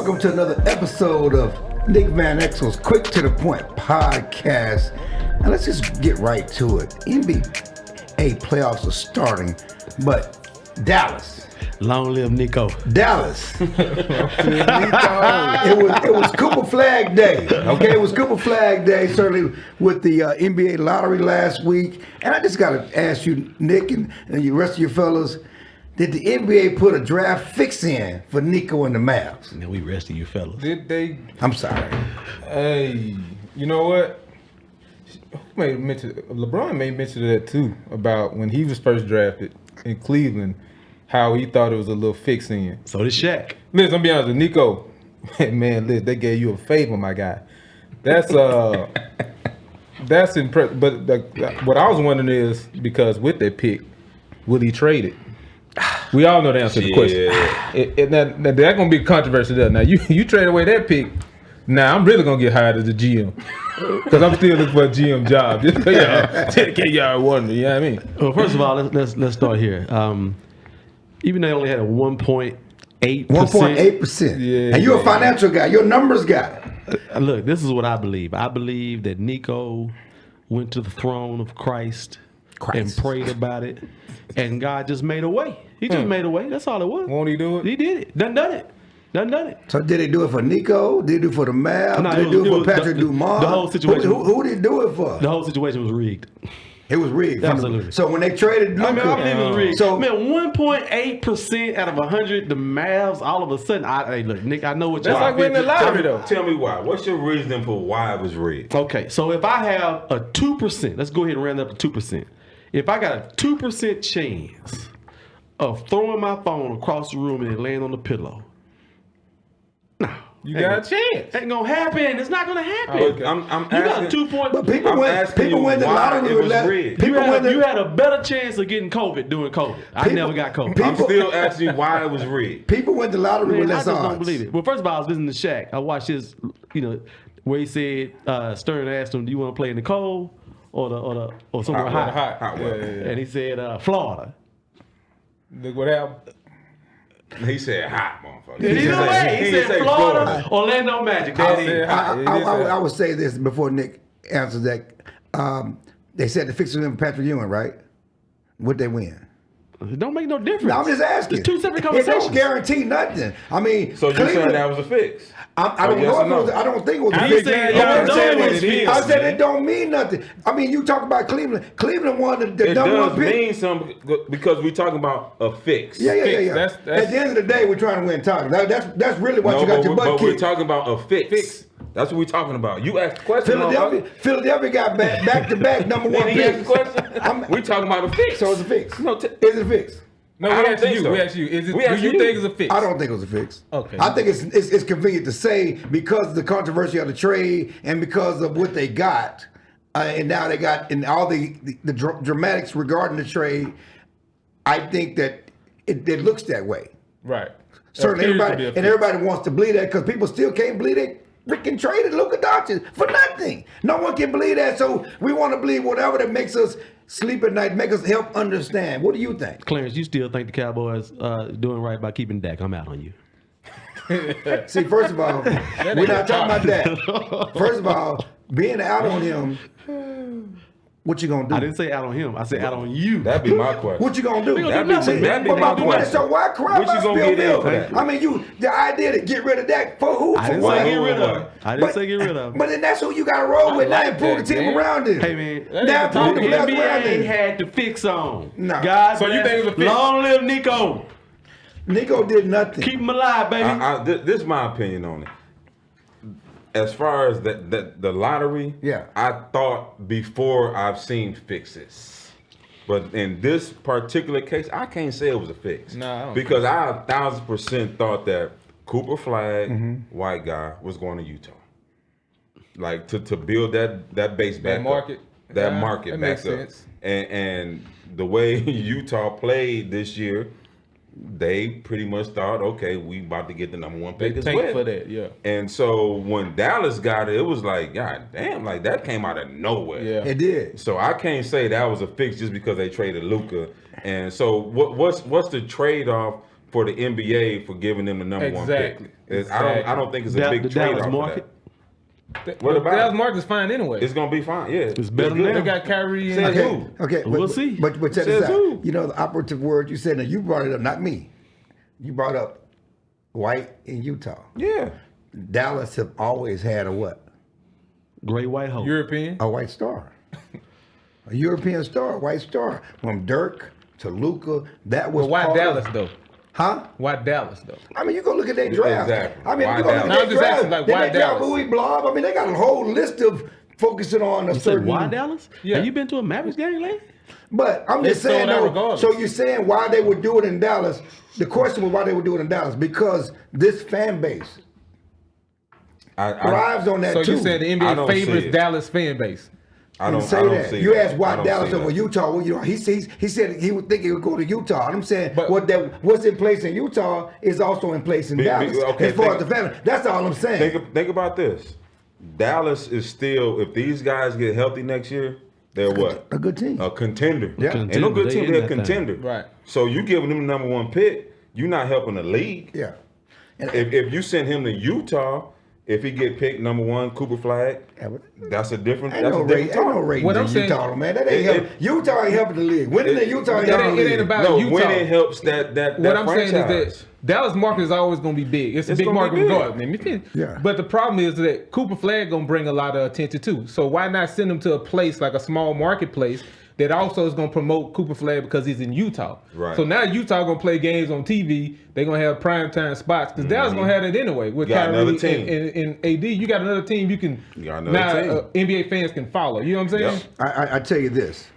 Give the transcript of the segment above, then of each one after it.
welcome to another episode of Nick Van Exel's Quick to the Point podcast. And let's just get right to it. NBA playoffs are starting, but Dallas. Long live Nico. Dallas. It was Cooper Flag Day. Okay, it was Cooper Flag Day, certainly with the NBA lottery last week. And I just got to ask you, Nick, and the rest of you fellas, did the NBA put a draft fix in for Nico and the Mavs? And we rested you fellas. Did they? I'm sorry. Hey, you know what? LeBron made mention of that too, about when he was first drafted in Cleveland, how he thought it was a little fix in. So did Shaq. Listen, I'm be honest with Nico. Man, listen, they gave you a favor, my guy. That's that's impressive. But what I was wondering is, because with that pick, will he trade it? We all know the answer to the question. Now, that's gonna be a controversy there. Now you trade away that pick. Now I'm really gonna get hired as a GM because I'm still looking for a GM job. Just so y'all wondering, you know what I mean? Well, first of all, let's start here. Even though they only had a 1.8%. 1.8%. Yeah, and you're a financial guy. You're a numbers guy. Look, this is what I believe. I believe that Nico went to the throne of Christ. And prayed about it, and God just made a way. He just made a way. That's all it was. Won't he do it? He did it. Done it. So did he do it for Nico? Did he do it for the Mavs? No, did he do it for Patrick Dumont? The whole situation. Who did he do it for? The whole situation was rigged. It was rigged. Absolutely. So when they traded Luka, I believe it was rigged. So, man, 1.8% out of 100, the Mavs, all of a sudden, hey, look, Nick, I know what that's like winning the lottery, though. Tell me why. What's your reason for why it was rigged? Okay, so if I have a 2%, let's go ahead and round up to 2%. If I got a 2% chance of throwing my phone across the room and it land on the pillow, no. You got a chance. Ain't gonna happen. It's not gonna happen. Okay, I'm you asking, got a 2 point. But people win the lottery. It was rigged. You had a better chance of getting COVID during COVID. I never got COVID. I'm still asking you why it was rigged. People win the lottery with I less just odds. don't believe it. Well, first of all, I was listening to Shaq. I watched his, where he said Stern asked him, "Do you want to play in the cold or somewhere hot?" Hot. Yeah. And he said Florida. Look what happened. He said hot, motherfucker. He said Florida, Orlando Magic. I would say this before Nick answers that. They said the fix was in Patrick Ewing, right? Would they win? It don't make no difference. No, I'm just asking. It's two separate conversations. It don't guarantee nothing. I mean, So you're saying that was a fix? I don't know. I don't think it was a I fix. said I said it don't mean nothing. I mean, you talk about Cleveland. Cleveland won the It number does one pick. mean something because we're talking about a fix. Yeah. That's, At the end of the day, we're trying to win titles. That's really what you got your butt But we're kicked. talking about a fix. That's what we're talking about. You asked the question. Philadelphia got back to back number one Then he asked picks. the question. We're talking about a fix. So it's a fix. No, Is it a fix? No, I we don't asked think you. so. We asked you. Is it? We Do asked you you. think it's a fix? I don't think it was a fix. Okay. I think it's convenient to say because of the controversy of the trade and because of what they got, and now they got and all the dramatics regarding the trade. I think that it looks that way. Right. Certainly, everybody wants to believe that because people still can't believe they freaking traded Luka Doncic for nothing. No one can believe that, so we want to believe whatever that makes us sleep at night, make us help understand. What do you think? Clarence, you still think the Cowboys doing right by keeping Dak? I'm out on you. See, first of all, we're not talking about that. First of all, being out on him, what you gonna do? I didn't say out on him. I said out on you. That'd be my question. What you gonna do? That'd be my question. So why cry What you about gonna Spill get in Bill? for that? I mean, the idea to get rid of that for who? I For didn't what? say get rid of him. I didn't say get rid of him. But then that's who you got to roll with. Now like improve the that, team man. around it. Hey man, Now the improve the players around NBA it. had to fix on. No. God So you bless. think it was a fix? Long live Nico. Nico did nothing. Keep him alive, baby. This is my opinion on it. As far as the lottery, Yeah. I thought before I've seen fixes. But in this particular case, I can't say it was a fix. No, I don't because I 1,000% thought that Cooper Flag, white guy, was going to Utah. Like to build that base back market. up. That Yeah, market that back makes up. sense. And the way Utah played this year, they pretty much thought, okay, we about to get the number one pick They as tank well. for that, yeah. And so when Dallas got it, it was like, God damn, like that came out of nowhere. Yeah. It did. So I can't say that was a fix just because they traded Luka. And so what's the trade off for the NBA for giving them the number one pick. I don't think it's a big trade off market. What about Dallas market is fine anyway. It's gonna be fine. Yeah, It's better than They them. got Kyrie and Okay, We'll see. But check Says this out. who? You know the operative word you said, and you brought it up, not me. You brought up white in Utah. yeah. Dallas have always had a what? Great white hope. European. A white star. A European star, a white star. From Dirk to Luka, that was But why part Dallas of, though? Huh? Why Dallas though? I mean, you go look at their draft. Exactly. I mean, Why you go look Dallas? at No, their I'm just draft. asking, like, Then why they draft Dallas? Louis Blob. I mean, they got a whole list of focusing on a You said certain. why Dallas? Yeah. Have you been to a Mavericks game lately? But I'm just They saying, sold out though, regardless. so you're saying why they would do it in Dallas. The question was why they would do it in Dallas. Because this fan base I thrives on that So too. you said the I NBA don't see favors it. Dallas fan base. I I don't didn't say I don't that. see You that. asked I why don't Dallas see over that. Utah. Well, you know, he said he would think he would go to Utah. I'm saying But- what's in place in Utah is also in place in Dallas. okay, as far think- as the family, that's all I'm saying. Think about this. Dallas is still, if these guys get healthy next year, they're what? A good team. A contender. Yeah. Ain't no good They team, in they're a that thing. contender. Right. So you giving them the number one pick, you're not helping the league. Yeah. And If you send him to Utah, if he get picked number one, Cooper Flag, Yeah, but- that's a different. Ain't That's no a different rate. Ain't no talk. rating What in I'm saying- Utah, man. That ain't It- helping. Utah ain't helping the league. Winning in Utah ain't It helping ain't- the it league. ain't about No, Utah. winning helps that What I'm franchise. saying is that Dallas market is always going to be big. It's a It's big gonna market be big. regardless. Let me finish. Yeah. But the problem is that Cooper Flag going to bring a lot of attention too. So why not send him to a place like a small marketplace that also is going to promote Cooper Flag because he's in Utah. Right. So now Utah going to play games on TV. They're going to have primetime spots because Dallas going to have that anyway. With Got Kyrie another team. and AD, you got another team you can got another team. NBA fans can follow. You know what I'm saying? Yep. I tell you this,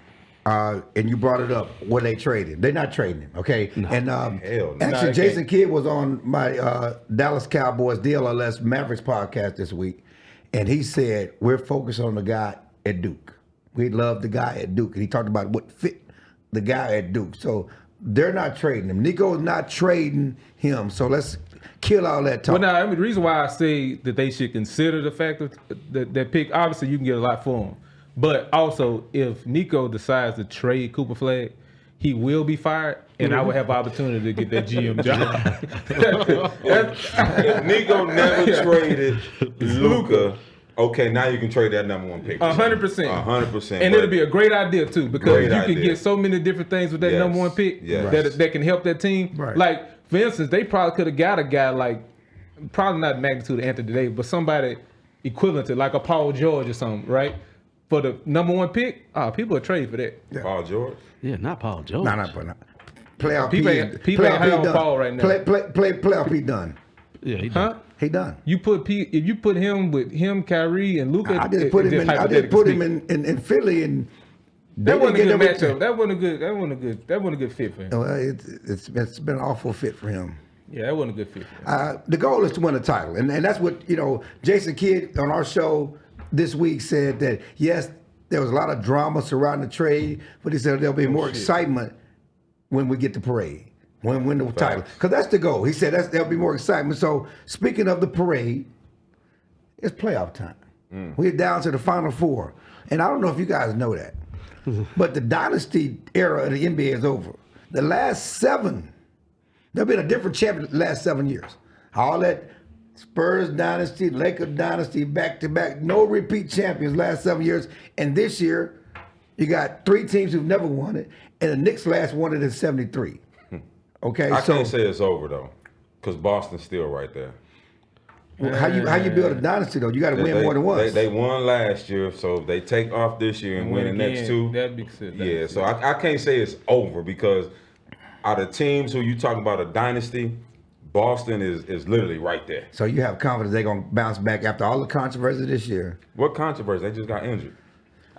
and you brought it up when they traded. They're not trading him, okay? And Hell no. actually, No, Jason Kidd was on my Dallas Cowboys DLLS Mavericks podcast this week, and he said we're focused on the guy at Duke. We love the guy at Duke, and he talked about what fit the guy at Duke. So they're not trading him. Nico's not trading him. So let's kill all that talk. Well, now, I mean, the reason why I say that they should consider the fact that pick, obviously you can get a lot for him. But also, if Nico decides to trade Cooper Flag, he will be fired, and I will have opportunity to get that GM job. If Nico never traded Luka, okay, now you can trade that number one pick. 100%. 100%. And it'll be a great idea too, because Great you can idea. get so many different things with that Yes. number one pick Yes. that can help that team. Right. Like, for instance, they probably could have got a guy like, probably not magnitude of Anthony Davis, but somebody equivalent to like a Paul George or something, right? For the number one pick, people are trading for that. Paul George. Yeah, not Paul George. no. Playoff People P. ain't- people ain't high on done. Paul right now. Playoff P done. Yeah, he Huh? done. He done. You put if you put him with him, Kyrie, and Luka, I just put him in. I just put him in Philly, and they That wasn't a didn't good get matchup. That wasn't a good fit for him. Well, it's been an awful fit for him. Yeah, that wasn't a good fit for him. The goal is to win a title, and that's what Jason Kidd on our show this week said that yes, there was a lot of drama surrounding the trade, but he said there'll be more excitement when we get the parade, when we win the title, because that's the goal. He said there'll be more excitement. So speaking of the parade, it's playoff time. We're down to the Final Four, and I don't know if you guys know that, but the Dynasty era of the NBA is over. The last 7. There's been a different champion the last 7 years. All that Spurs dynasty, Lakers dynasty, back to back, no repeat champions last 7 years. And this year, you got 3 teams who've never won it, and the Knicks last won it in '73. Okay, I can't say it's over though, because Boston's still right there. how you build a dynasty though? You got to win more than once. They won last year, so if they take off this year and win the next 2. That'd be considered. Yeah, so I can't say it's over because out of teams who you talking about a dynasty, Boston is literally right there. So you have confidence they're gonna bounce back after all the controversy this year. What controversy? They just got injured.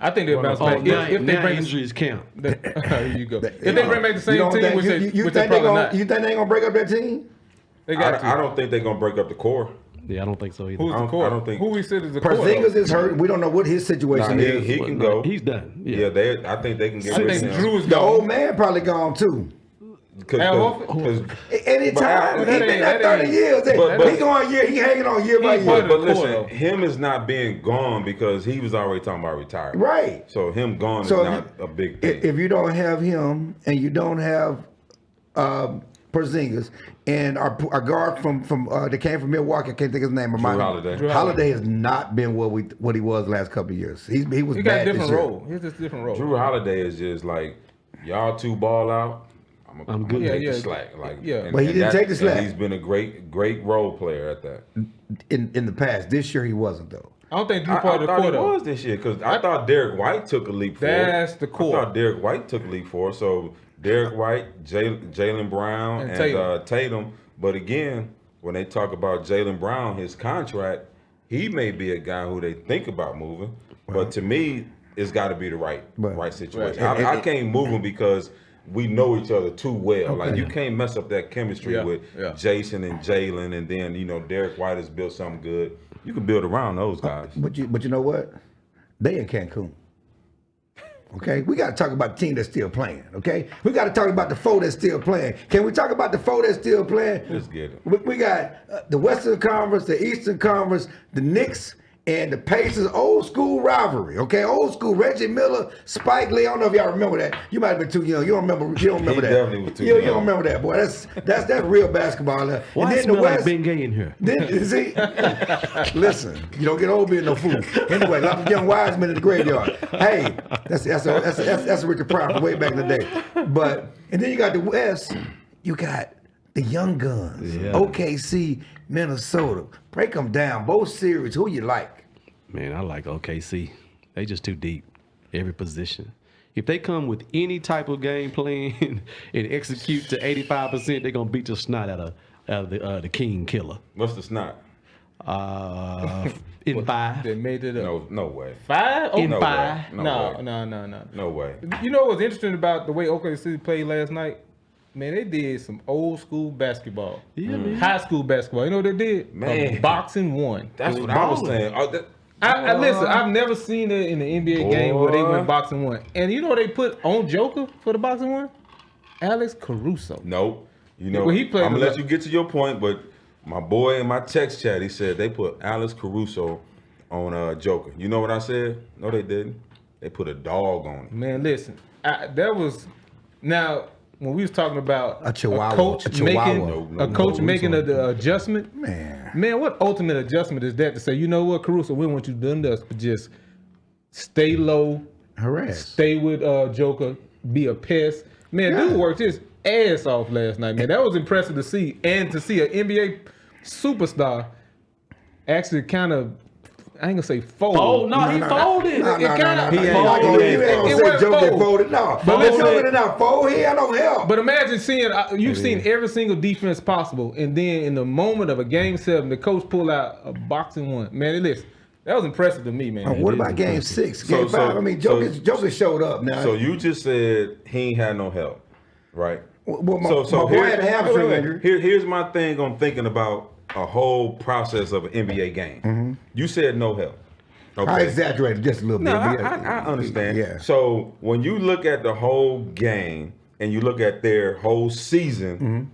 I think they'll bounce Oh, back now, if they now bring injuries count. There you go. If they bring back the same team, which they you think probably not. you think they ain't gonna break up that team? They got I to. don't think they're gonna break up the core. Yeah, I don't think so either. Who's I the don't- core? I don't think- Who we said is the core. Porzingis though? is hurt. We don't know what his situation Nah, is. he can go. He's done. Yeah, I think they can get I rid think of Drew him. is The old gone. man probably gone too. Al Horford? Because Anytime. But He that been ain't- there that 30 ain't- years. but- He going year. He hanging on year by He year. part But of the core, listen, though. him is not being gone because he was already talking about retiring. Right. So him gone So is not a big thing. if you don't have him and you don't have Porzingis, and our guard from that came from Milwaukee. I can't think of his name. Holiday. Holiday has not been what he was the last couple of years. He was He got a bad different this year. role. He's just a different role. Drew Holiday is just like y'all two ball out. I'm good. gonna take Yeah, the yeah. slack. Like, Yeah. But he didn't take the slack. and he's been a great role player at that. In the past. This year he wasn't though. I don't think Drew I part of the thought core it though. was this year because I thought Derek White took a leap forward. That's the core. I thought Derek White took a leap forward. So Derek White, Jaylen Brown, and Tatum. But again, when they talk about Jaylen Brown, his contract, he may be a guy who they think about moving. But to me, it's got to be the right situation. Right. I can't move him because we know each other too well. Like you can't mess up that chemistry with Jason and Jalen, and then Derek White has built something good. You can build around those guys. But you know what? They in Cancun. Okay, we got to talk about the team that's still playing. Okay, we got to talk about the four that's still playing. Can we talk about the four that's still playing? Let's get it. We got the Western Conference, the Eastern Conference, the Knicks, and the Pacers. Old school rivalry. Okay, old school. Reggie Miller, Spike Lee. I don't know if y'all remember that. You might have been too young. You don't remember He that. definitely was too You young. don't remember that, boy. That's real basketball. Why and it then smell the like West. Ben Gay in here? Then, see, listen, you don't get old being no fool. Anyway, like the young wise men in the graveyard. Hey, that's a Richard Pryor from way back in the day. But and then you got the West. You got the young guns. Yeah. OKC, Minnesota. Break them down. Both series. Who you like? Man, I like OKC. They just too deep. Every position. If they come with any type of game plan and execute to 85%, they're gonna beat the snot out of the King Killer. What's the snot? In five. They made it up. No way. 5? Oh, In No five. way. No. No way. You know what's interesting about the way OKC played last night? Man, they did some old school basketball. Yeah, man. High school basketball. You know what they did? Man. A boxing one. That's what I was saying. I listen, I've never seen it in the NBA game where they went boxing one. And you know what they put on Joker for the boxing one? Alex Caruso. Nope. Well, Well, he played I'm gonna a let you get to your point, but my boy in my text chat, he said they put Alex Caruso on Joker. You know what I said? No, they didn't. They put a dog on him. Man, listen, that was now when we was talking about A chihuahua. coach A chihuahua. making the adjustment. Man, what ultimate adjustment is that to say, you know what, Caruso, we don't want you to do this, but just stay low, harass. stay with Joker, be a pest. Man, dude worked his ass off last night, man. That was impressive to see, and to see an NBA superstar actually kind of, I ain't gonna say fold. Oh, no, he folded. No, It kinda- He He ain't ain't gonna folded. say It went Joker fold. folded. No, But listen- Joker did not fold. He had no help. But imagine seeing, you've seen every single defense possible, and then in the moment of a game 7, the coach pull out a boxing one. Man, listen, that was impressive to me, man. What about game 6? Game 5? I mean, Joker showed up now. So you just said he ain't had no help, right? Well, my boy had a hamstring injury. Here's my thing on thinking about a whole process of an NBA game. You said no help. Okay. I exaggerated just a little No, bit. I understand. Yeah. So when you look at the whole game and you look at their whole season,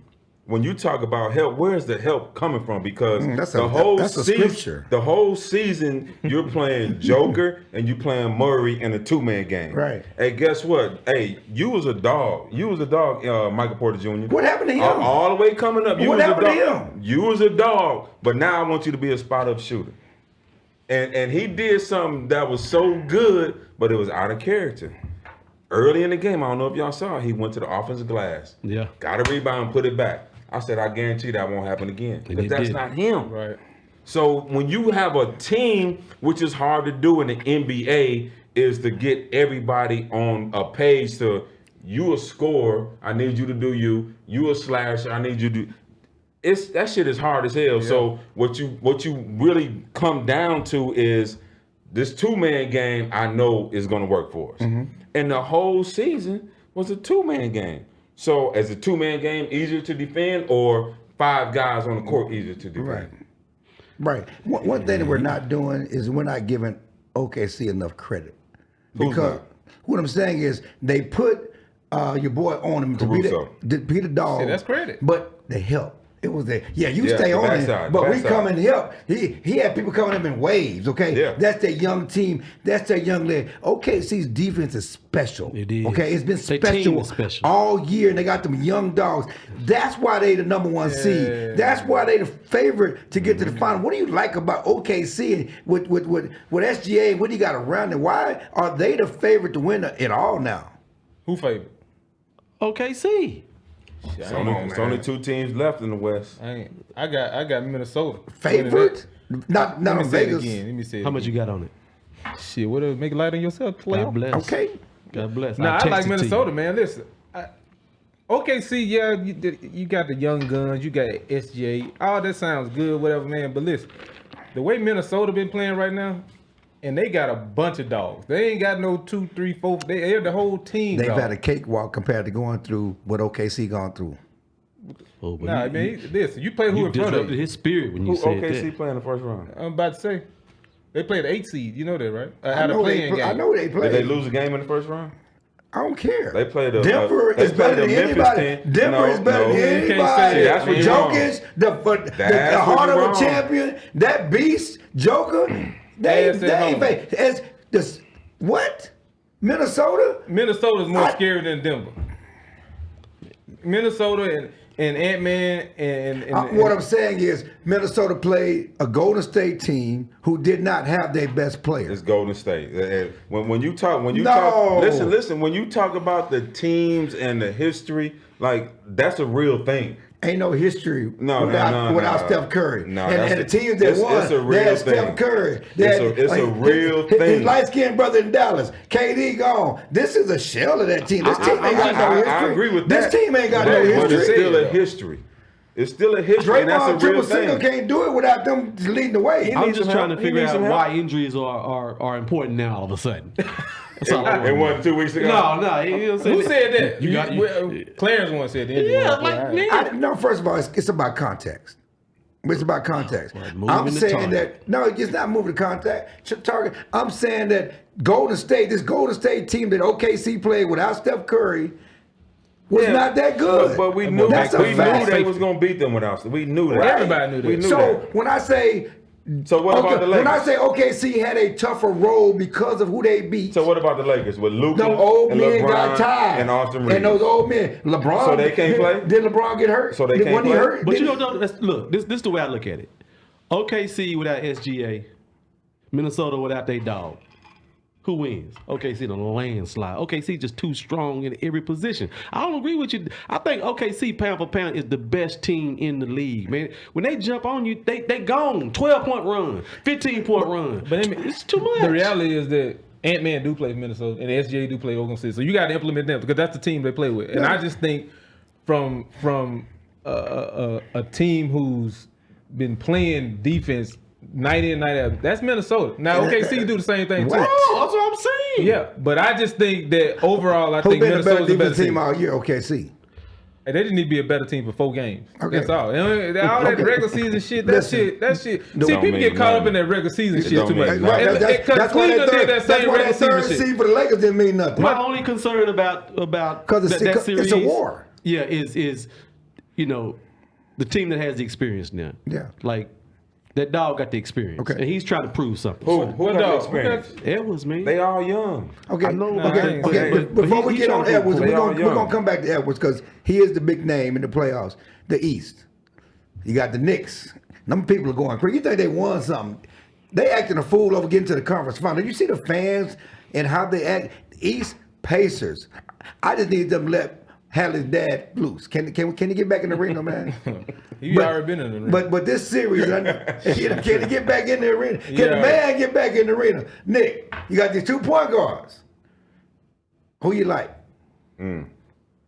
when you talk about help, where's the help coming from? Because that's the a whole scripture. season, the whole season, you're playing Joker and you playing Murray in a 2-man game. Right. Hey, guess what? Hey, you was a dog. You was a dog, Michael Porter Jr. What happened to him? All the way coming up. You What was happened a to dog. him? You was a dog, but now I want you to be a spot-up shooter. And he did something that was so good, but it was out of character. Early in the game, I don't know if y'all saw, he went to the offensive glass. Yeah. Got a rebound, put it back. I said, I guarantee that won't happen again. And Because it that's did. not him. Right. So when you have a team, which is hard to do in the NBA, is to get everybody on a page to, you a scorer, I need you to do you. You a slasher, I need you to do. That shit is hard as hell. Yeah. So what you really come down to is this 2-man game I know is gonna work for us. And the whole season was a 2-man game. So as a 2-man game easier to defend, or 5 guys on the court easier to defend? Right. One thing that we're not doing is we're not giving OKC enough credit. Because what I'm saying is they put your boy on him to be the dog. See, that's credit. But they help. It was there. Yeah, you Yeah, stay the on backside, it. But the we backside. come and help. He had people coming up in waves, okay? Yeah. That's their young team. That's their young league. OKC's defense is special. It is. Okay, it's been Their team special, is special. all year, and they got them young dogs. That's why they the number one seed. That's why they the favorite to get to the final. What do you like about OKC with SGA? What do you got around it? Why are they the favorite to win it all now? Who favorite? OKC. It's only 2 teams left in the West. I got Minnesota. Favorite? Not Let me on say it Vegas. again. Let me say it How much you again. got on it? Shit, what make it light on yourself, player? God bless. Okay. God bless. Nah, I'll I text like it to Minnesota, you. man. Listen, OKC, yeah, you got the young guns, you got SGA. All that sounds good, whatever, man. But listen, the way Minnesota been playing right now, and they got a bunch of dogs. They ain't got no 2, 3, 4. They're the whole team. They've dog. had a cakewalk compared to going through what OKC gone through. Oh, but Nah, you, man, listen, you play who you in front of disrupted you. his spirit when you Who said OKC that. play in the first round? I'm about to say. They played the 8 seed. You know that, right? I Out of know playing game. I know they play. Did they lose a game in the first round? I don't care. They played a Denver they is played better a than Memphis anybody. team. Denver No, is better no. than You can't anybody. say that. That's where you're wrong. Jokic, the That's heart where of you're a wrong. champion, that beast, Joker. They Ass at ain't home. as this what? Minnesota? Minnesota's more I- scary than Denver. Minnesota and Ant-Man and What I'm saying is Minnesota played a Golden State team who did not have their best player. It's Golden State. When you talk, No. listen. When you talk about the teams and the history, like that's a real thing. Ain't no history No, without no. Steph Curry. No, and that's the teams that it's won, a they real had Steph thing. Curry. It's a real his thing. light-skinned brother in Dallas, KD gone. This is a shell of that team. This team ain't got no history. I agree with that. This team ain't got but, no But it's history. still a history. It's still a history, and Draymond that's a real triple single thing. can't do it without them leading the way. I'm needs just some trying to help. He figure needs out some why help. injuries are important now all of a sudden. That's all I It want. wasn't 2 weeks ago. No, you know what I'm saying? who said that? You got Clarence once said that. Yeah, like man. No, first of all, it's about context. It's about context. Like moving I'm the saying target. that no, it's not moving the target. I'm saying that this Golden State team that OKC played without Steph Curry was Yeah, not that good. But we knew That's a fact. they was gonna beat them without. We knew that. Everybody knew that. We knew So that. when I say So what about the Lakers? when I say OKC had a tougher role because of who they beat, So what about the Lakers with Luka them old and men LeBron got tired. and Austin Reeves? And those old men, LeBron. So they can't play? Did LeBron get hurt? So they can't Wasn't he play? hurt? But Did you he- know, look, this is the way I look at it. OKC without SGA, Minnesota without their dog. Who wins? OKC in a landslide. OKC just too strong in every position. I don't agree with you. I think OKC pound for pound is the best team in the league, man. When they jump on you, they gone. 12-point run, 15-point run. But I mean, it's too much. The reality is that Ant-Man do play for Minnesota and SGA do play Oklahoma City. So you got to implement them because that's the team they play with. And I just think from a team who's been playing defense night in, night out, that's Minnesota. Now OKC do the same thing too. What? Oh, that's what I'm saying. Yeah, but I just think that overall, I Who think been the better Minnesota's a better defense team team. all year? OKC. And they just need to be a better team for 4 games. Okay. That's all. And all that Okay. regular season shit, Listen. that shit. Don't See, people mean get caught up nothing. in that regular season shit don't too much. mean Right, nothing. Because Cleveland did that same regular third season shit. seed for the Lakers didn't mean nothing. My only concern about 'Cause it's- that it's series, a war. Yeah, is the team that has the experience now. Yeah. like that dog got the experience, Okay. and he's trying to prove something. Who What got the dog? experience? Edwards, man. They all young. Okay. I know, Okay. but- Okay. but Before he- we he get on trying to Edwards, prove we're they all gonna young. come back to Edwards because he is the big name in the playoffs. The East. You got the Knicks. Them people are going crazy. You think they won something? They acting a fool over getting to the conference final. You see the fans and how they act. East Pacers. I just need them to let Hallie's dad loose. Can he get back in the arena, man? He already been in the ring. But this series, can he get back in the arena? Can the Yeah. man get back in the arena? Nick, you got these 2 point guards. Who you like?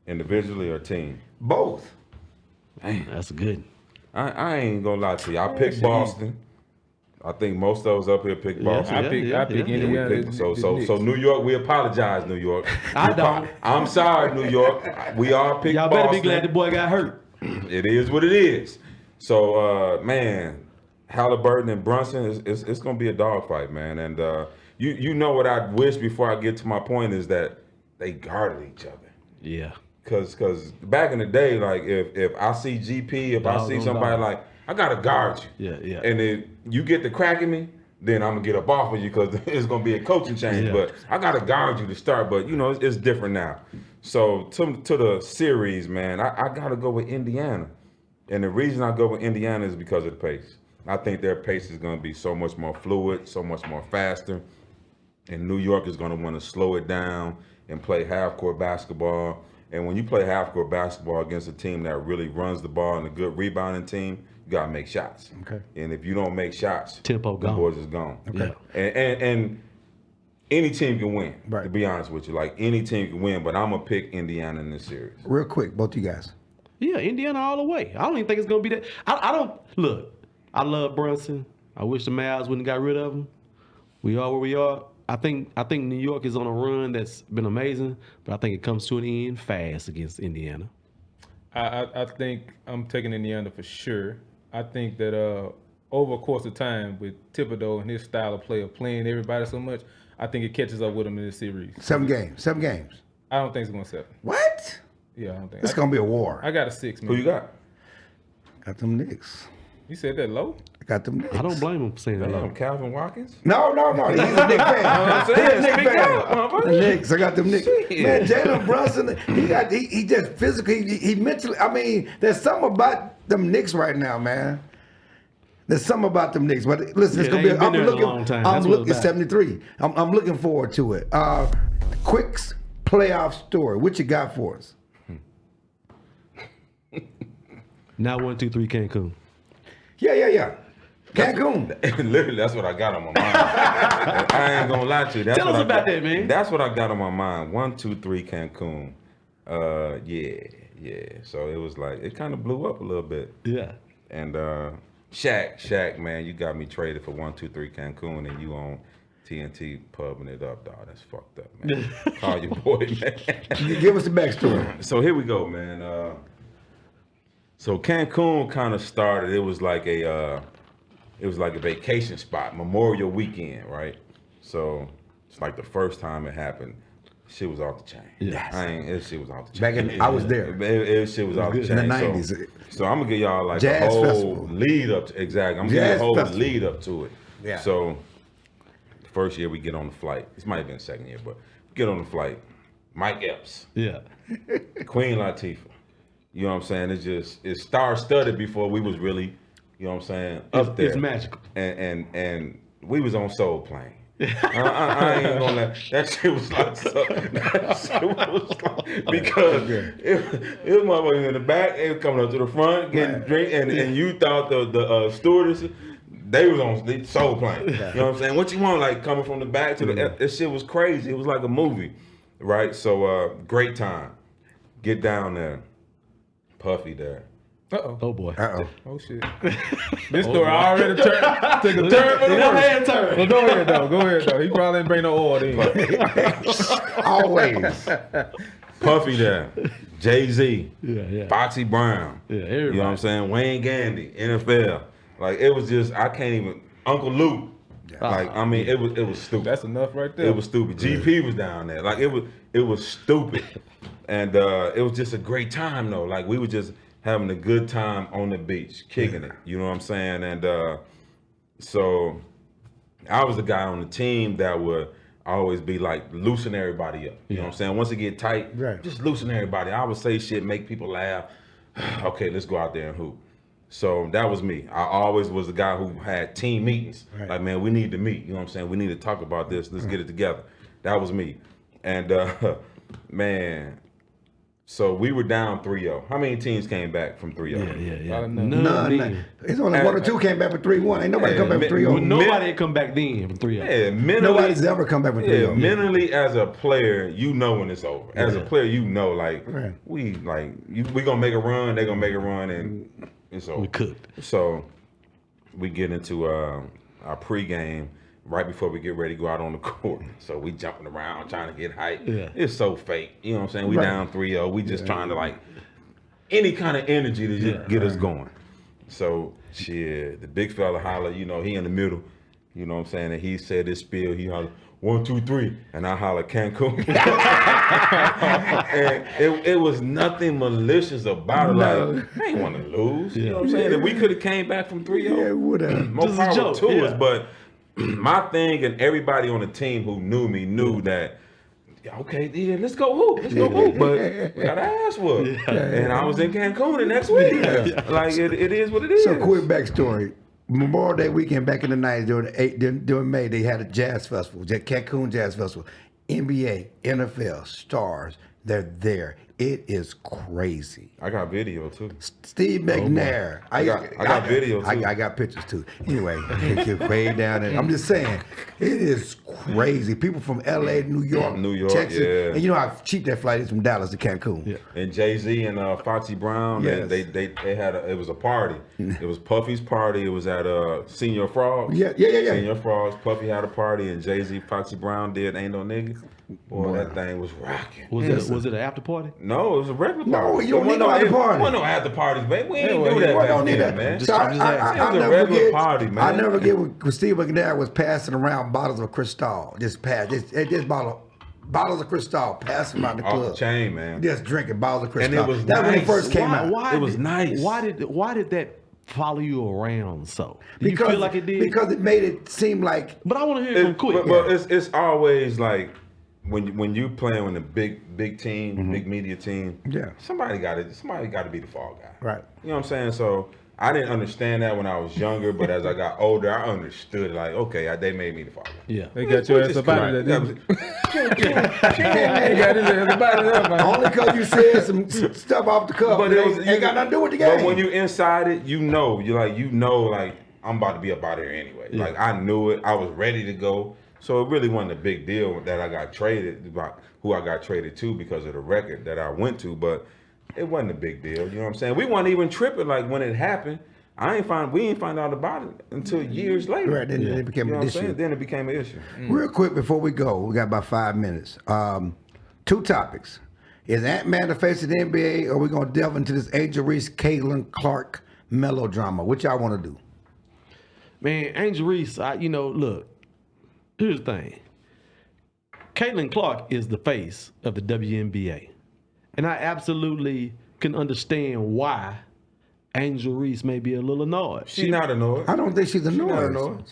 Individually or team? Both. That's good. I ain't gonna lie to you. I picked Boston. I think most of us up here picked Boston. I pick yeah. Indiana. We picked- So New York, we apologize, New York. I don't. I'm sorry, New York. We all picked Y'all Boston. better be glad the boy got hurt. It is what it is. So, man, Halliburton and Brunson, it's going to be a dogfight, man. And you know what I wish before I get to my point is that they guarded each other. Yeah. Cause back in the day, like if I see GP, if I see somebody like I gotta guard you. Yeah. And if you get to cracking me, then I'm gonna get up off of you because it's gonna be a coaching change. Yeah. But I gotta guard you to start. But it's different now. So to the series, man, I gotta go with Indiana. And the reason I go with Indiana is because of the pace. I think their pace is gonna be so much more fluid, so much more faster. And New York is gonna want to slow it down and play half-court basketball. And when you play half-court basketball against a team that really runs the ball and a good rebounding team, you gotta make shots. Okay. And if you don't make shots, Tempo the gone. boys is gone. Okay. And any team can win. Right. To be honest with you, like any team can win. But I'm gonna pick Indiana in this series. Real quick, both you guys. Yeah, Indiana all the way. I don't even think it's gonna be that. I don't look. I love Brunson. I wish the Mavs wouldn't got rid of him. We are where we are. I think New York is on a run that's been amazing, but I think it comes to an end fast against Indiana. I think I'm taking Indiana for sure. I think that over a course of time with Thibodeau and his style of play of playing everybody so much, I think it catches up with him in this series. 7 games. I don't think it's going to 7. What? Yeah, I don't think. It's going to be a war. I got a 6, man. Who you got? Got them Knicks. You said that low? I got them Knicks. I don't blame him for saying that. Damn, Calvin Watkins. No. He's a Knicks fan. I'm He's a saying, Knicks speak fan. up, motherfucker. The Knicks. I got them Knicks. Shit. Man, Jalen Brunson, he just physically, he mentally, I mean, there's something about them Knicks right now, man. There's something about them Knicks. But listen, it's Yeah, going to they be, ain't been there in a long time. That's what it's it's about. 73. I'm looking forward to it. Quick playoff story. What you got for us? Now 1, 2, 3 Cancun. Yeah. Cancun. Literally, that's what I got on my mind. I ain't gonna lie to you. That's Tell what us I about got- that, man. That's what I got on my mind. 1, 2, 3 Cancun. Yeah. So it was like it kind of blew up a little bit. Yeah. And Shaq, man, you got me traded for 1, 2, 3 Cancun, and you on TNT pubbing it up, dog. That's fucked up, man. Call your boy, man. Give us the backstory. So here we go, man. So Cancun kind of started. It was like a vacation spot, Memorial Weekend, right? So it's like the first time it happened. Shit was off the chain. Yes. Shit was off the chain. Back in, I was there. Shit was off the In chain. the 90s. So I'm gonna give y'all like Jazz a whole festival. lead up to exactly. I'm gonna give you Jazz a whole festival. lead up to it. Yeah. So the first year we get on the flight. This might have been the second year, but we get on the flight. Mike Epps, Yeah. Queen Latifah. You know what I'm saying? It's star-studded before we was really, you know what I'm saying, up there. It's magical. And we was on Soul Plane. I ain't gonna let that shit was like because it was motherfuckers in the back, they was coming up to the front getting drink, and you thought the stewardess they was on the Soul Plane. You know what I'm saying? What you want, like coming from the back to the that shit was crazy. It was like a movie, right? So great time. Get down there, Puffy there. Uh-oh. Oh boy. Oh, shit. This story already took a turn for the Go worse. ahead, turn. Well, go ahead, though. He probably didn't bring no oil in. Always. Puffy there, Jay-Z, Yeah. Foxy Brown. Yeah, You everybody. know what I'm saying? Wayne Gandy, NFL. Like it was just I can't even Uncle Luke. Like I mean it was stupid. That's enough right there. It was stupid. GP was down there. Like it was stupid. And it was just a great time though. Like we were just having a good time on the beach, kicking it. You know what I'm saying? And so I was the guy on the team that would always be like loosen everybody up. You know what I'm saying? Once it get tight, Right. just loosen everybody. I would say shit, make people laugh. Okay, let's go out there and hoop. So that was me. I always was the guy who had team meetings. Right. Like, man, we need to meet. You know what I'm saying? We need to talk about this. Let's get it together. That was me. And man, so we were down 3-0. How many teams came back from 3-0? Yeah. None. It's only one or two came back for 3-1. Ain't nobody come back for 3-0. Nobody had come back then from 3-0. Yeah, mentally. Nobody's ever come back for 3-0. Mentally as a player, you know when it's over. As a player, you know, like Right. we gonna make a run, they gonna make a run, and it's over. We cooked. So we get into our pregame right before we get ready to go out on the court. So we jumping around trying to get hype. Yeah. It's so fake. You know what I'm saying? We Right. down 3-0. We just trying to like any kind of energy to just get us going. So shit, the big fella holler, you know, he in the middle. You know what I'm saying? And he said this spiel. He hollered 1, 2, 3, and I hollered Cancun. And it was nothing malicious about it. No. Like, I ain't want to lose. You know what I'm saying? If we could have came back from 3-0, Yeah, whatever. more Just a power joke, to yeah. us. But my thing, and everybody on the team who knew me knew that. Okay, yeah, let's go hoop. Let's go hoop. But we got our ass whooped. And I was in Cancun the next week. Like, it is what it is. So quick backstory. Memorial Day weekend back in the 90s during May, they had a jazz festival, Cancun Jazz Festival. NBA, NFL, stars, they're there. It is crazy. I got video too. Steve McNair. I got video too. I got pictures too. Anyway, take you way down there. I'm just saying, it is crazy. People from LA, New York, Texas. Yeah. And you know how cheap that flight is from Dallas to Cancun. Yeah. And Jay-Z and Foxy Brown, Yes. they had it was a party. It was Puffy's party. It was at Senior Frogs. Yeah. Senior Frogs. Puffy had a party, and Jay-Z, Foxy Brown did Ain't No Nigga. Boy, that thing was rocking. Was it an after party? No, it was a regular party. No, you don't need no after party. Wasn't no after parties, man. We ain't well, do that. Well, back don't need then, that, man. So I'll It was a never regular forget. party, man. I'll never forget when Steve McNair was passing around bottles of Cristal. Just bottles of Cristal, passing around the Off club. the chain, man. Just drinking bottles of Cristal. And it was that when it nice. first came out. It was nice. Why did that follow you around so? Do you feel like it did? Because it made it seem like But I want to hear it from Quick. But it's always like when you playing with a big team, big media team. Yeah. Somebody got to be the fall guy. Right. You know what I'm saying? So I didn't understand that when I was younger, but as I got older, I understood. Like, okay, they made me the fall guy. Yeah. They got your ass up out of there. They got his ass up out of there. only because you said some stuff off the cuff. But it ain't got nothing to do with the game. But when you inside it, you know, like I'm about to be up out of here anyway. Yeah. Like I knew it. I was ready to go. So it really wasn't a big deal that I got traded, about who I got traded to because of the record that I went to, but it wasn't a big deal. You know what I'm saying? We weren't even tripping like when it happened. We ain't find out about it until years later. Right, then it became an issue. Then it became an issue. Real quick before we go, we got about 5 minutes. 2 topics. Is Ant-Man the face of the NBA, or are we going to delve into this Angel Reese, Caitlyn Clark melodrama? What y'all want to do? Man, Angel Reese, look, here's the thing. Caitlyn Clark is the face of the WNBA. And I absolutely can understand why Angel Reese may be a little annoyed. She's not annoyed. I don't think she's annoyed.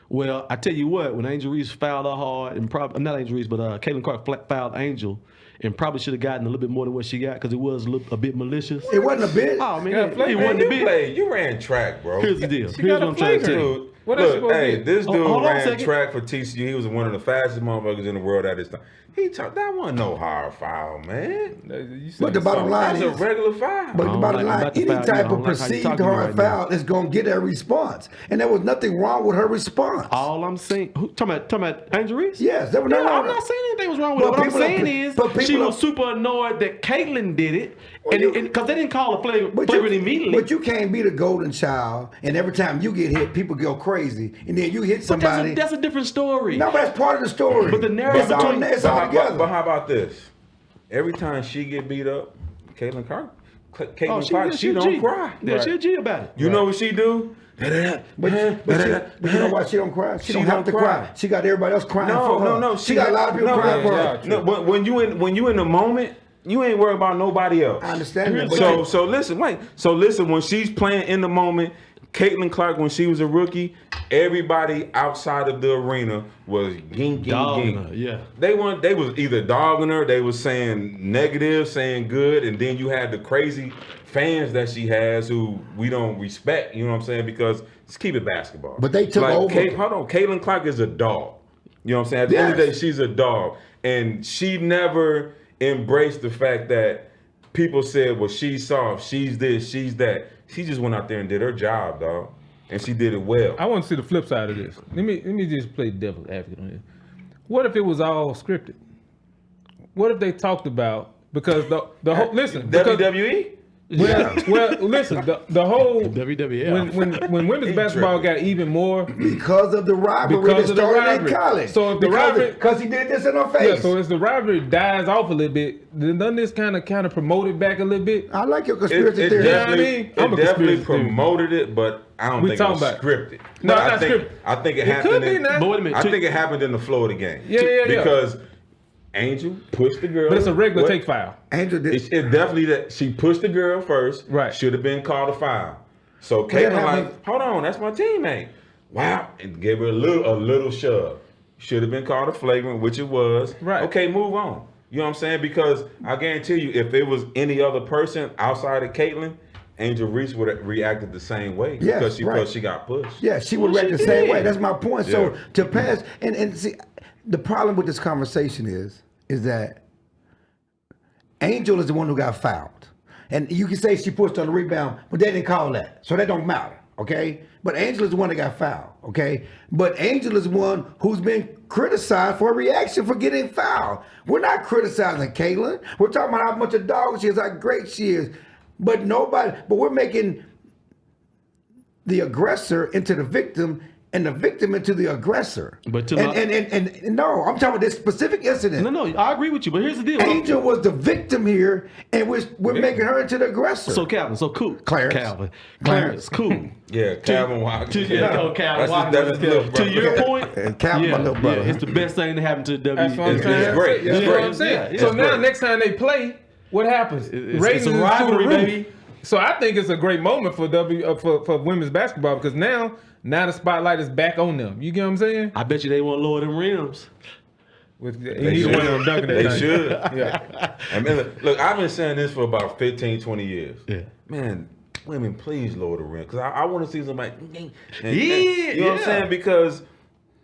Well, I tell you what, when Angel Reese fouled her hard, and probably not Angel Reese, but Caitlyn Clark fouled Angel, and probably should have gotten a little bit more than what she got because it was a bit malicious. It wasn't a bit. Oh man, Man, it wasn't a bit. You ran track, bro. Here's the deal. She Here's got what a I'm trying to flavor. tell you. Dude, What else you look, gonna hey, get? this dude Hold on a ran second. track for TCU. He was one of the fastest motherfuckers in the world at this time. That wasn't no hard foul, man. But the bottom line That was is, a regular foul. but the don't bottom like line, about the any foul. type I of don't like how you perceived talking to me hard right now. foul is going to get a response. And there was nothing wrong with her response. All I'm saying, talking about Angel Reese? Yes, there was nothing Yeah, wrong I'm with not it. saying anything was wrong with But it. What I'm people are- saying is but people she are- was super annoyed that Caitlyn did it, you- because they didn't call her But flagrant immediately. But you can't be the golden child, and every time you get hit, people go crazy, and then you hit But somebody. that's a different story. No, but that's part of the story. But the narrative it's all, between- it's all together. But how about this? Every time she get beat up, Caitlyn Clark, she don't cry. Yeah, she a G about it. You know what she do? But you know why she don't cry? She don't have to cry. She got everybody else crying for her. No. She got a lot of people crying for her. No, when you in the moment, you ain't worried about nobody else. I understand that. So listen, when she's playing in the moment, Caitlyn Clark, when she was a rookie, everybody outside of the arena was ging. Dogging her, yeah. They was either dogging her, they was saying negative, saying good, and then you had the crazy fans that she has who we don't respect, you know what I'm saying? Because let's keep it basketball. But they took over. Caitlyn Clark is a dog. You know what I'm saying? At the end of the day, she's a dog. And she never embraced the fact that people said, well, she's soft, she's this, she's that. She just went out there and did her job, dog. And she did it well. I want to see the flip side of this. Let me just play devil's advocate on this. What if it was all scripted? What if they talked about, because the whole listen, because WWE? Well, listen, the whole WWF. when women's basketball got even more because of the rivalry that started in college. So if the rivalry, because he did this in our face. yeah, so as the rivalry dies off a little bit, then doesn't this kind of promote it back a little bit? I like your conspiracy It theory. definitely promoted it, but I don't think it was scripted. No, I it's not think, scripted. I think it It could happened. be now. But wait a minute. I think it happened in the flow of the game. Yeah. Because Angel pushed the girl. But it's a regular What? take foul. Angel did. It's definitely that she pushed the girl first. Right. Should have been called a foul. So that Caitlyn happened- like, hold on, that's my teammate. Wow, and gave her a little shove. Should have been called a flagrant, which it was. Right. Okay, move on. You know what I'm saying? Because I guarantee you, if it was any other person outside of Caitlyn, Angel Reese would have reacted the same way. Yes, because she right. felt she got pushed. Yeah, she would react the she same did. way. That's my point. So Yeah. to pass and see, the problem with this conversation is that Angel is the one who got fouled, and you can say she pushed on the rebound, but they didn't call that, so that don't matter. Okay, but Angel is the one that got fouled. Okay, but Angel is the one who's been criticized for a reaction for getting fouled. We're not criticizing Caitlyn. We're talking about how much a dog she is, how great she is. But we're making the aggressor into the victim and the victim into the aggressor. But to and no, I'm talking about this specific incident. No, I agree with you, but here's the deal. Angel was the victim here, and we're making her into the aggressor. So Calvin, cool. Clarence. Clarence, cool. Yeah, Calvin Walker. Calvin That's his little brother. To your point, And Calvin, my little brother. it's the best thing to happen to the That's what I'm WWE. saying. It's great. That's It's what great. I'm saying. Yeah, So it's now great. next time they play, what happens? It's Ratings a is through the rivalry, roof. baby. So I think it's a great moment for for women's basketball because now the spotlight is back on them. You get what I'm saying? I bet you they won't lower them rims. Neither one of them dunking that They thing. should. Yeah. I mean, look, I've been saying this for about 15, 20 years. Yeah. Man, women, please lower the rim. Because I want to see somebody. Yeah, You know what I'm yeah. saying? Because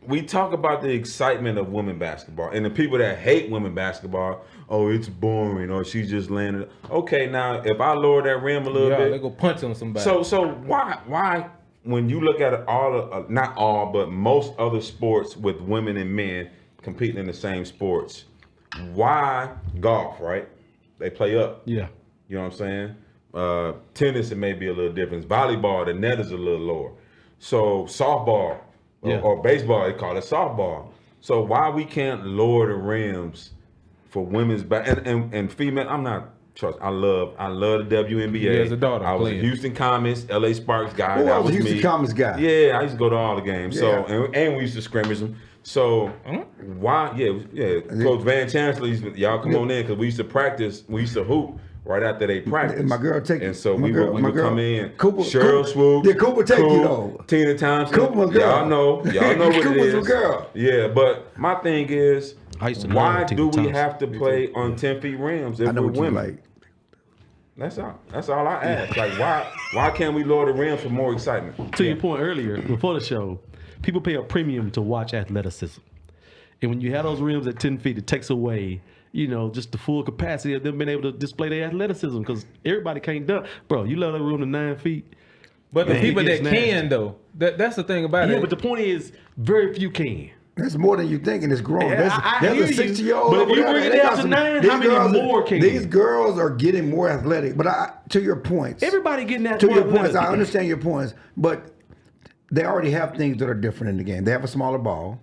we talk about the excitement of women basketball. And the people that hate women basketball, oh, it's boring. Or she's just landing. Okay, now, if I lower that rim a little Yeah, bit. they go punch on somebody. So why when you look at it, not all, but most other sports with women and men competing in the same sports, why golf, right? They play up. Yeah. You know what I'm saying? Tennis, it may be a little different. Volleyball, the net is a little lower. So softball Yeah. or baseball, they call it softball. So why we can't lower the rims for women's and female? I'm not. Trust. I love the WNBA. Yeah, as a daughter I was playing. a Houston Comets, LA Sparks guy. Who That was a was Houston me. Comets guy? Yeah, I used to go to all the games. Yeah. So and we used to scrimmage them. So why? Yeah. Coach Van Chancellor, y'all come on in because we used to practice. We used to hoop right after they practice. And my girl take And so my we girl- would my come girl- in. Cooper- Cheryl Cooper- Swoop. Yeah, Cooper take you though. Tina Thompson. Cooper my girl. Y'all know what Cooper's it my is. girl. Yeah, but my thing is, I used to why love Tina do we Thompson. have to play on 10 feet rims if I know we're what you women? like. That's all I ask. Like, why can't we lower the rims for more excitement? To your point earlier, before the show, people pay a premium to watch athleticism. And when you have those rims at 10 feet, it takes away, just the full capacity of them being able to display their athleticism because everybody can't dunk. Bro, you let a room to 9 feet. But the Man, people it that gets can nasty. though, that's the thing about Yeah, it. but the point is, very few can. That's more than you think, and it's growing. Yeah, I There's hear a you. 60-year-old. But if over you there, bring it they down got to some- 9, these how many girls are- more can These you? girls are getting more athletic. But to your points, Everybody getting that to more your points, athletic. I understand your points, but they already have things that are different in the game. They have a smaller ball.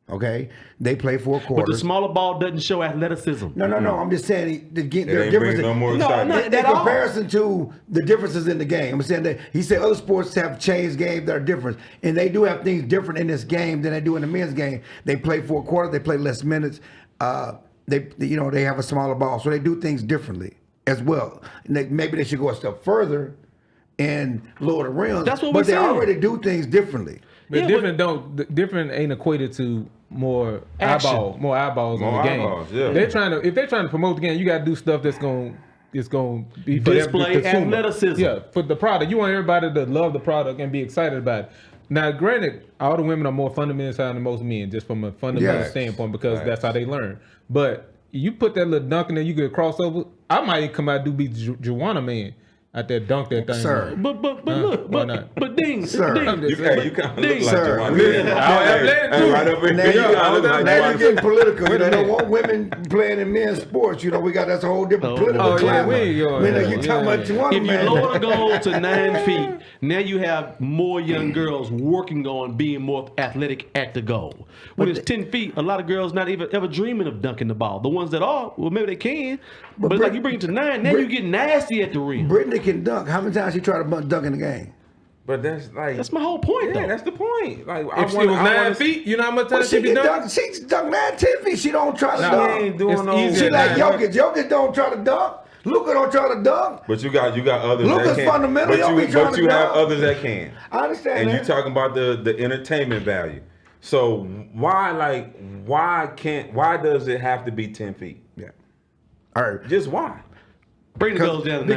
Okay, they play 4 But quarters. the smaller ball doesn't show athleticism. No. I'm just saying there are It ain't differences. bringing no more No, excitement. not In at all. comparison to the differences in the game, I'm saying that he said other sports have changed games that are different, and they do have things different in this game than they do in the men's game. They play 4 quarters, they play less minutes. They have a smaller ball, so they do things differently as well. And maybe they should go a step further and lower the rims. That's what but we're they saying. already do things differently. But Yeah, different ain't equated to more Action. eyeballs on More the game. eyeballs, yeah. If they're trying to promote the game, you got to do stuff that's going be for Display the consumer. athleticism. Yeah, for the product. You want everybody to love the product and be excited about it. Now, granted, all the women are more fundamental sound than most men, just from a fundamental Yes. standpoint, because Facts. that's how they learn. But you put that little dunk in there, you get a crossover. I might come out and be Joanna man. out there dunk that thing. Sir. But Why look, not? but Ding, Sir. Ding. You kind of look like Sir. Javon. Listen, Hey, right over Now, here. you, You kind of look like now you're Javon. getting political. You know, Wait a they minute. want women playing in men's sports. You know, that's a whole different political Oh, yeah, climate. we ain't going You know, there. you talking about you want a If you man. lower the goal to 9 feet, now you have more young girls working on being more athletic at the goal. When it's 10 feet, a lot of girls not even ever dreaming of dunking the ball. The ones that are, well, maybe they can, but it's like you bring it to 9, now you get nasty at the rim. Brittany can dunk. How many times she tried to dunk in the game? But that's like That's my whole point, yeah, though. that's the point. Like If she was 9 feet, you know how much time Well, she she be can dunk? dunk. She's dunk 9, 10 feet. She don't try to Nah, dunk. He ain't doing It's no. easy She at like 9. Jokic. Jokic don't try to dunk. Luka don't try to dunk. But you got others Luka's that can. fundamental. But Y'all be trying but to you have dunk. others that can. I understand And that. you talking about the entertainment value. So why does it have to be 10 feet? Yeah. All right. Just why? Bring the goals down to 9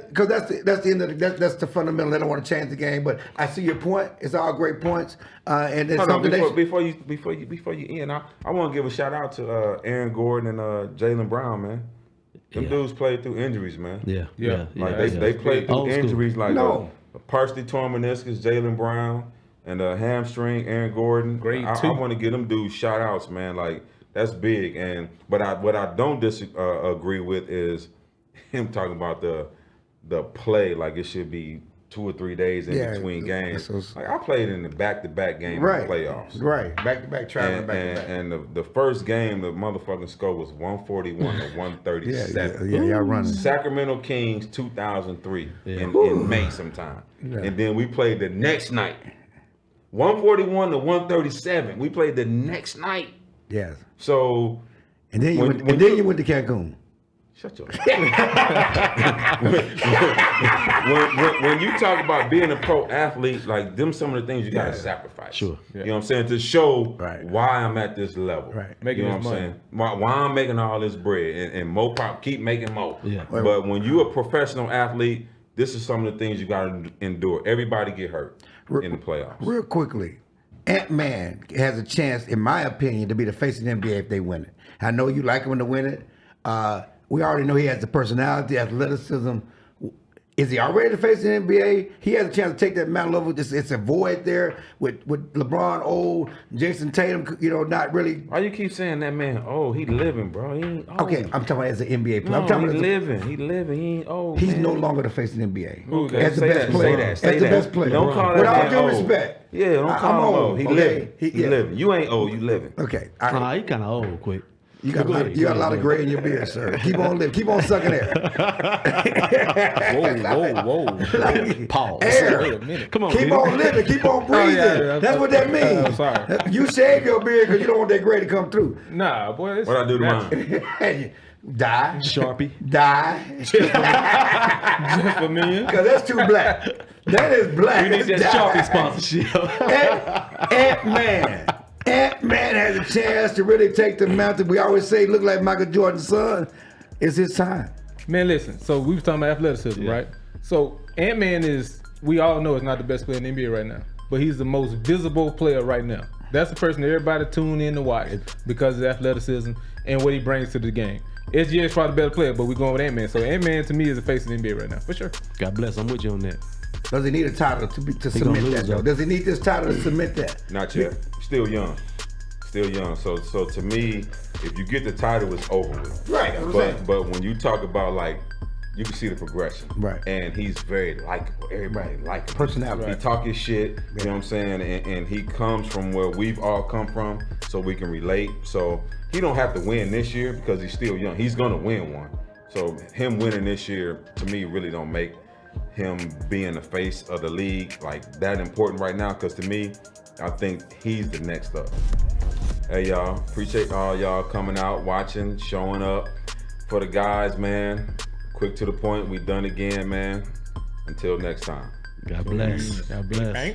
Because feet. that's the end of that's the fundamental. They don't want to change the game, but I see your point. It's all great points, and it's Hold on, something before you end, I want to give a shout out to Aaron Gordon and Jaylen Brown, man. Them dudes played through injuries, man. Yeah. Like they played through Old school. injuries like No. a partially torn meniscus, Jaylen Brown, and a hamstring, Aaron Gordon. Grade I 2. want to give them dudes shout outs, man. Like that's big. But what I don't agree with is him talking about the play like it should be 2 or 3 days in Yeah, between games. that's Like I played in the back-to-back game right in the playoffs. right back to back traveling And, back to back. and the first game, the motherfucking score was 141 to 137. Yeah, y'all running. Sacramento Kings 2003 in May sometime. Yeah. And then we played the next night. 141 to 137. We played the next night. Yes, So and then When you went to Cancun. shut your when you talk about being a pro athlete, like them some of the things you gotta sacrifice. Sure. You know what I'm saying? To show Right. why I'm at this level. Right. Making you know this what I'm money. saying? Why I'm making all this bread and Mo Pop keep making more. Yeah. But when you're a professional athlete, this is some of the things you gotta endure. Everybody get hurt in the playoffs. Real quickly, Ant-Man has a chance, in my opinion, to be the face of the NBA if they win it. I know you like him to win it. We already know he has the personality, athleticism. Is he already the face of the NBA? He has a chance to take that mantle over. It's a void there with LeBron old, Jason Tatum, not really. Why you keep saying that man? Oh, he living, bro. He ain't old. Okay, I'm talking about as an NBA player. No, I'm talking he about living. He living. He ain't old. he's man. no longer the face of the NBA. Who's As the Say best that, player. Say that. Say As the that. best player. Don't call that With all man due old. respect. Yeah, don't I'm call him old, old. He okay? living. He Yeah. living. You ain't old. You living. Okay. He kind of old, quick. You got a lot of gray in your beard, sir. Keep on living. Keep on sucking air. Whoa. Pause. Air. Wait a minute. Come on, Keep kid. on living. Keep on breathing. yeah. That's what that means. I'm sorry. You shave your beard because you don't want that gray to come through. Nah, boy. It's What I do to natural. mine? Die. Sharpie. Die. Just for me. Because that's too black. That is black. We need that Die. Sharpie sponsorship. Ant-Man. Ant-Man has a chance to really take the mountain. We always say, look like Michael Jordan's son. It's his time. Man, listen. So we was talking about athleticism, right? So Ant-Man we all know is not the best player in the NBA right now, but he's the most visible player right now. That's the person that everybody tune in to watch because of his athleticism and what he brings to the game. SGA is probably the better player, but we're going with Ant-Man. So Ant-Man to me is the face of the NBA right now, for sure. God bless. I'm with you on that. Does he need a title to gonna cement lose, that, though? though. Does he need this title to cement that? Not yet. Still young. Still young. So to me, if you get the title, it's over with. Right, that's what I'm saying. But when you talk about like, you can see the progression. Right. And he's very likable. Everybody like him. Personality. He talk his shit. You know what I'm saying? And he comes from where we've all come from, so we can relate. So he don't have to win this year because he's still young. He's gonna win one. So him winning this year, to me, really don't make him being the face of the league like that important right now. Because to me, I think he's the next up. Hey y'all, appreciate all y'all coming out, watching, showing up. For the guys, man, quick to the point. We done again, man. Until next time. God bless. God bless.